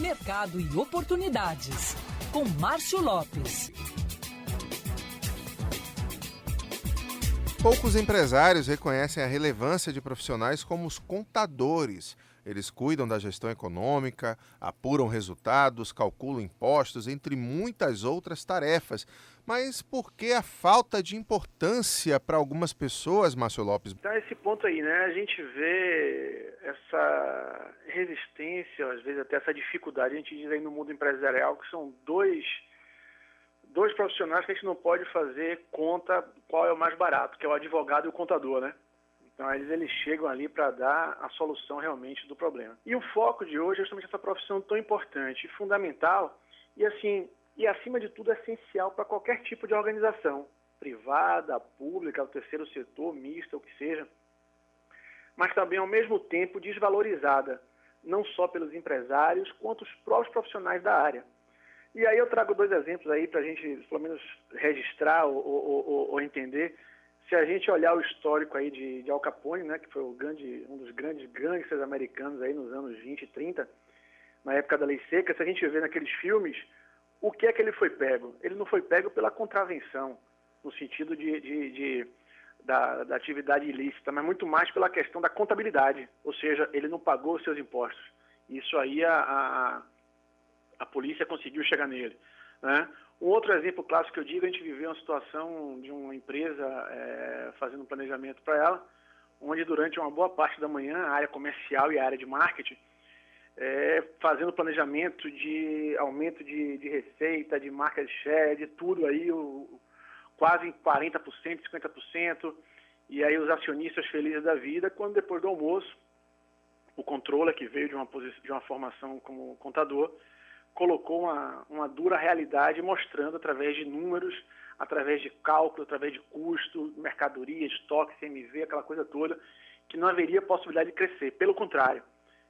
Mercado e oportunidades, com Márcio Lopes. Poucos empresários reconhecem a relevância de profissionais como os contadores. Eles cuidam da gestão econômica, apuram resultados, calculam impostos, entre muitas outras tarefas. Mas por que a falta de importância para algumas pessoas, Márcio Lopes? Então, esse ponto aí, né? A gente vê essa resistência, às vezes até essa dificuldade, a gente diz aí no mundo empresarial, que são dois profissionais que a gente não pode fazer conta qual é o mais barato, que é o advogado e o contador, né? Então, eles chegam ali para dar a solução realmente do problema. E o foco de hoje é justamente essa profissão tão importante e fundamental e acima de tudo, essencial para qualquer tipo de organização, privada, pública, o terceiro setor, mista, o que seja, mas também, ao mesmo tempo, desvalorizada, não só pelos empresários, quanto os próprios profissionais da área. E aí eu trago dois exemplos aí para a gente, pelo menos, registrar ou entender. Se a gente olhar o histórico aí de Al Capone, né, que foi um dos grandes gangsters americanos aí nos anos 20 e 30, na época da Lei Seca, se a gente vê naqueles filmes, o que é que ele foi pego? Ele não foi pego pela contravenção, no sentido da atividade ilícita, mas muito mais pela questão da contabilidade, ou seja, ele não pagou os seus impostos. Isso aí a polícia conseguiu chegar nele, né? Um outro exemplo clássico que eu digo, a gente viveu uma situação de uma empresa fazendo um planejamento para ela, onde durante uma boa parte da manhã, a área comercial e a área de marketing, fazendo planejamento de aumento de receita, de market share, de tudo aí, quase em 40%, 50%, e aí os acionistas felizes da vida, quando depois do almoço, o controller, que veio de uma formação como contador, colocou uma dura realidade mostrando através de números, através de cálculo, através de custo, mercadoria, estoque, CMV, aquela coisa toda, que não haveria possibilidade de crescer. Pelo contrário,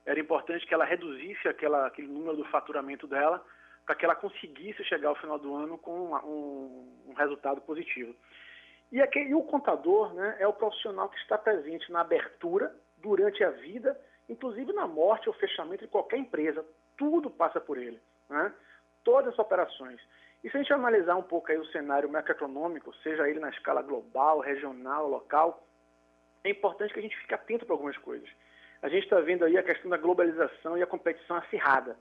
era importante que ela reduzisse aquele número do faturamento dela para que ela conseguisse chegar ao final do ano com um resultado positivo. E o contador, né, é o profissional que está presente na abertura, durante a vida, inclusive na morte ou fechamento de qualquer empresa. Tudo passa por ele, né? Todas as operações. E se a gente analisar um pouco aí o cenário macroeconômico, seja ele na escala global, regional, local, é importante que a gente fique atento para algumas coisas. A gente está vendo aí a questão da globalização e a competição acirrada.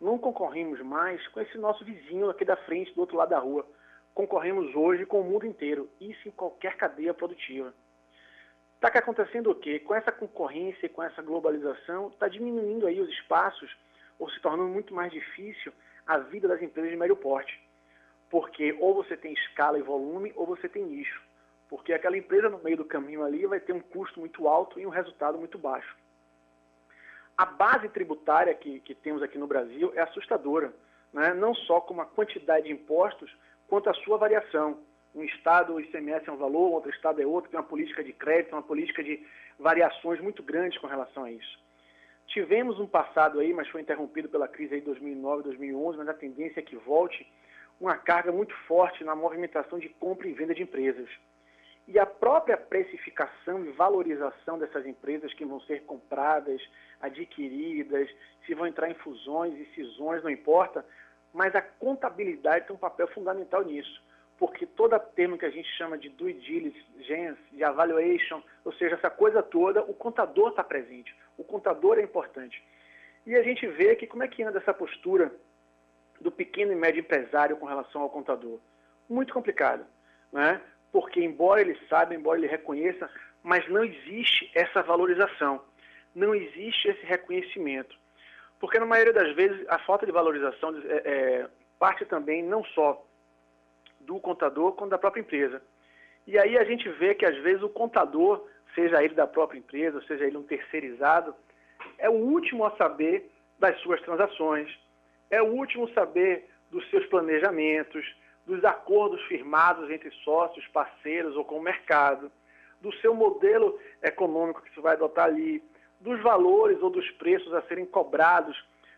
Não concorremos mais com esse nosso vizinho aqui da frente, do outro lado da rua. Concorremos hoje com o mundo inteiro, isso em qualquer cadeia produtiva. Está acontecendo o quê? Com essa concorrência e com essa globalização, está diminuindo aí os espaços, ou se tornando muito mais difícil a vida das empresas de médio porte. Porque ou você tem escala e volume, ou você tem nicho. Porque aquela empresa no meio do caminho ali vai ter um custo muito alto e um resultado muito baixo. A base tributária que temos aqui no Brasil é assustadora, né? Não só com a quantidade de impostos, quanto a sua variação. Um estado o ICMS é um valor, outro estado é outro, tem uma política de crédito, uma política de variações muito grandes com relação a isso. Tivemos um passado aí, mas foi interrompido pela crise aí de 2009, 2011, mas a tendência é que volte uma carga muito forte na movimentação de compra e venda de empresas. E a própria precificação e valorização dessas empresas que vão ser compradas, adquiridas, se vão entrar em fusões e cisões, não importa, mas a contabilidade tem um papel fundamental nisso, porque todo termo que a gente chama de due diligence, de evaluation, ou seja, essa coisa toda, o contador está presente, o contador é importante. E a gente vê que como é que anda essa postura do pequeno e médio empresário com relação ao contador. Muito complicado, né? Porque embora ele saiba, embora ele reconheça, mas não existe essa valorização, não existe esse reconhecimento. Porque na maioria das vezes a falta de valorização parte também não só do contador, quanto da própria empresa. E aí a gente vê que às vezes o contador, seja ele da própria empresa, seja ele um terceirizado, é o último a saber das suas transações, é o último a saber dos seus planejamentos, dos acordos firmados entre sócios, parceiros ou com o mercado, do seu modelo econômico que se vai adotar ali, dos valores ou dos preços a serem cobrados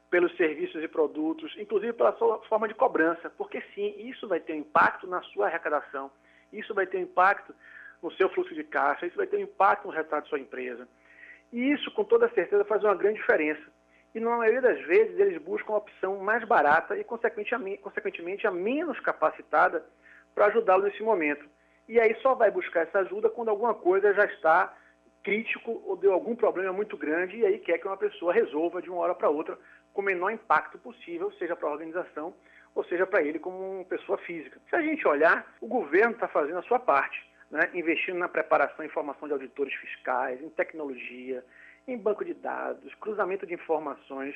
pelos serviços e produtos, inclusive pela sua forma de cobrança, porque sim, isso vai ter um impacto na sua arrecadação, isso vai ter um impacto no seu fluxo de caixa, isso vai ter um impacto no resultado da sua empresa. E isso, com toda certeza, faz uma grande diferença. e na maioria das vezes eles buscam a opção mais barata e, consequentemente, a menos capacitada para ajudá-lo nesse momento. E aí só vai buscar essa ajuda quando alguma coisa já está crítico ou deu algum problema muito grande e aí quer que uma pessoa resolva de uma hora para outra com o menor impacto possível, seja para a organização ou seja para ele como uma pessoa física. Se a gente olhar, o governo está fazendo a sua parte, né? Investindo na preparação e formação de auditores fiscais, em tecnologia, em banco de dados, cruzamento de informações.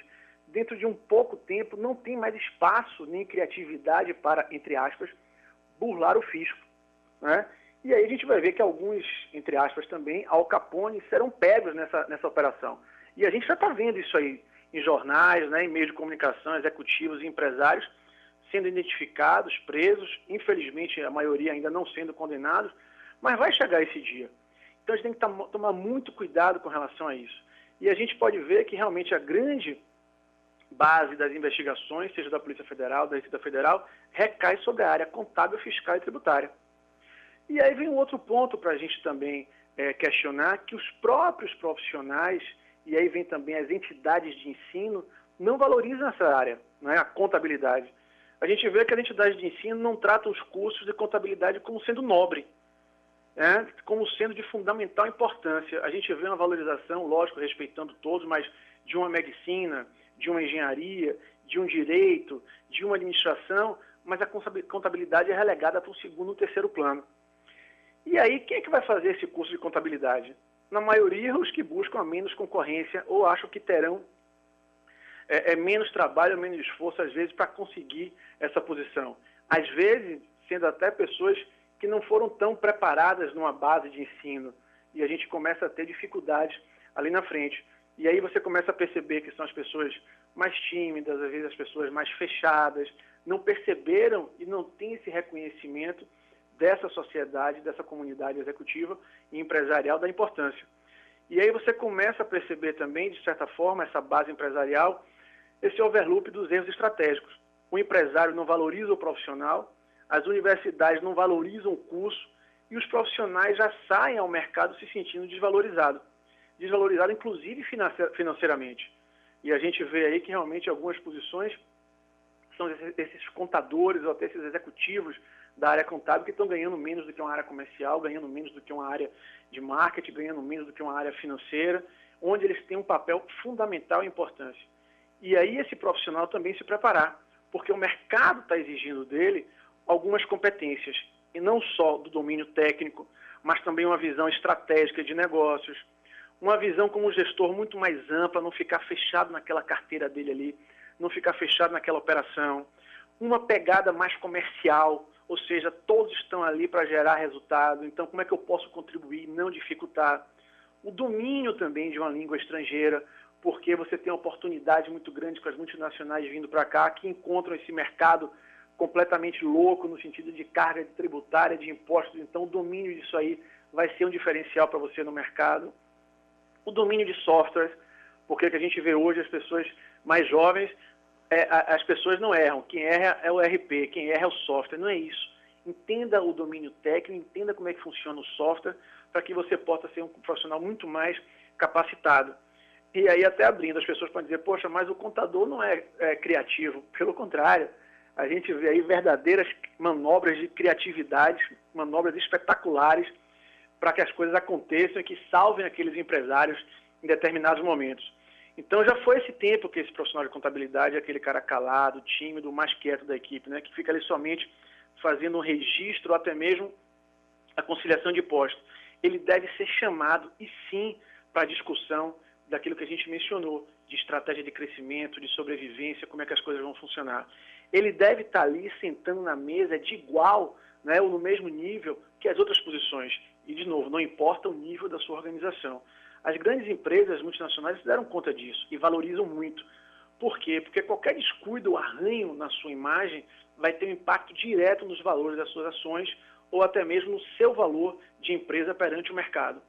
Dentro de um pouco tempo não tem mais espaço nem criatividade para, entre aspas, burlar o fisco, né? E aí a gente vai ver que alguns, entre aspas também, Al Capone serão pegos nessa operação. E a gente já está vendo isso aí em jornais, né, em meios de comunicação, executivos e empresários sendo identificados, presos, infelizmente a maioria ainda não sendo condenados, mas vai chegar esse dia. Então a gente tem que tomar muito cuidado com relação a isso. E a gente pode ver que realmente a grande base das investigações, seja da Polícia Federal, da Receita Federal, recai sobre a área contábil, fiscal e tributária. E aí vem um outro ponto para a gente também questionar, que os próprios profissionais, e aí vem também as entidades de ensino, não valorizam essa área, né, a contabilidade. A gente vê que as entidades de ensino não tratam os cursos de contabilidade como sendo nobre, né, como sendo de fundamental importância. A gente vê uma valorização, lógico, respeitando todos, mas de uma medicina, de uma engenharia, de um direito, de uma administração, mas a contabilidade é relegada para o segundo e terceiro plano. E aí, quem é que vai fazer esse curso de contabilidade? Na maioria, os que buscam a menos concorrência ou acham que terão menos trabalho, menos esforço, às vezes, para conseguir essa posição. Às vezes, sendo até pessoas que não foram tão preparadas numa base de ensino. E a gente começa a ter dificuldades ali na frente. E aí você começa a perceber que são as pessoas mais tímidas, às vezes as pessoas mais fechadas, não perceberam e não têm esse reconhecimento dessa sociedade, dessa comunidade executiva e empresarial da importância. E aí você começa a perceber também, de certa forma, essa base empresarial, esse overloop dos erros estratégicos. O empresário não valoriza o profissional, as universidades não valorizam o curso e os profissionais já saem ao mercado se sentindo desvalorizados. Desvalorizado inclusive financeiramente. E a gente vê aí que realmente algumas posições são esses contadores ou até esses executivos da área contábil que estão ganhando menos do que uma área comercial, ganhando menos do que uma área de marketing, ganhando menos do que uma área financeira, onde eles têm um papel fundamental e importância. E aí esse profissional também se preparar, porque o mercado está exigindo dele algumas competências, e não só do domínio técnico, mas também uma visão estratégica de negócios, uma visão como gestor muito mais ampla, não ficar fechado naquela carteira dele ali, não ficar fechado naquela operação, uma pegada mais comercial, ou seja, todos estão ali para gerar resultado, então como é que eu posso contribuir, não dificultar. O domínio também de uma língua estrangeira, porque você tem uma oportunidade muito grande com as multinacionais vindo para cá, que encontram esse mercado completamente louco no sentido de carga tributária, de impostos, então o domínio disso aí vai ser um diferencial para você no mercado. O domínio de softwares, porque que a gente vê hoje as pessoas mais jovens, as pessoas não erram, quem erra é o RP, quem erra é o software, não é isso. Entenda o domínio técnico, entenda como é que funciona o software, para que você possa ser um profissional muito mais capacitado. E aí até abrindo, as pessoas podem dizer, poxa, mas o contador não é criativo. Pelo contrário, a gente vê aí verdadeiras manobras de criatividade, manobras espetaculares, para que as coisas aconteçam e que salvem aqueles empresários em determinados momentos. Então já foi esse tempo que esse profissional de contabilidade é aquele cara calado, tímido, mais quieto da equipe, né, que fica ali somente fazendo um registro, ou até mesmo a conciliação de impostos. Ele deve ser chamado, e sim, para a discussão daquilo que a gente mencionou, de estratégia de crescimento, de sobrevivência, como é que as coisas vão funcionar. Ele deve estar ali sentando na mesa de igual, né, ou no mesmo nível que as outras posições. E, de novo, não importa o nível da sua organização. As grandes empresas multinacionais se deram conta disso e valorizam muito. Por quê? Porque qualquer descuido ou arranho na sua imagem vai ter um impacto direto nos valores das suas ações ou até mesmo no seu valor de empresa perante o mercado.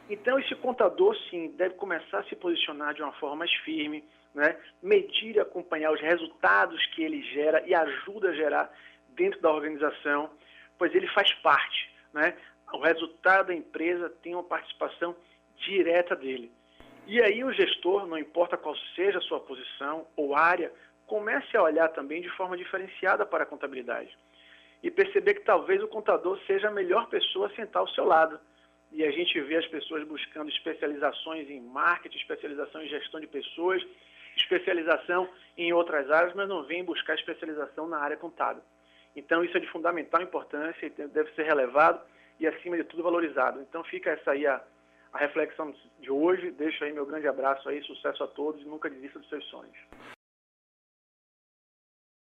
Então, esse contador, sim, deve começar a se posicionar de uma forma mais firme, né? Medir e acompanhar os resultados que ele gera e ajuda a gerar dentro da organização, pois ele faz parte, né? O resultado da empresa tem uma participação direta dele. E aí o gestor, não importa qual seja a sua posição ou área, comece a olhar também de forma diferenciada para a contabilidade. E perceber que talvez o contador seja a melhor pessoa a sentar ao seu lado. E a gente vê as pessoas buscando especializações em marketing, especialização em gestão de pessoas, especialização em outras áreas, mas não vem buscar especialização na área contábil. Então isso é de fundamental importância e deve ser relevado e, acima de tudo, valorizado. Então fica essa aí a reflexão de hoje. Deixo aí meu grande abraço aí, sucesso a todos e nunca desista dos seus sonhos.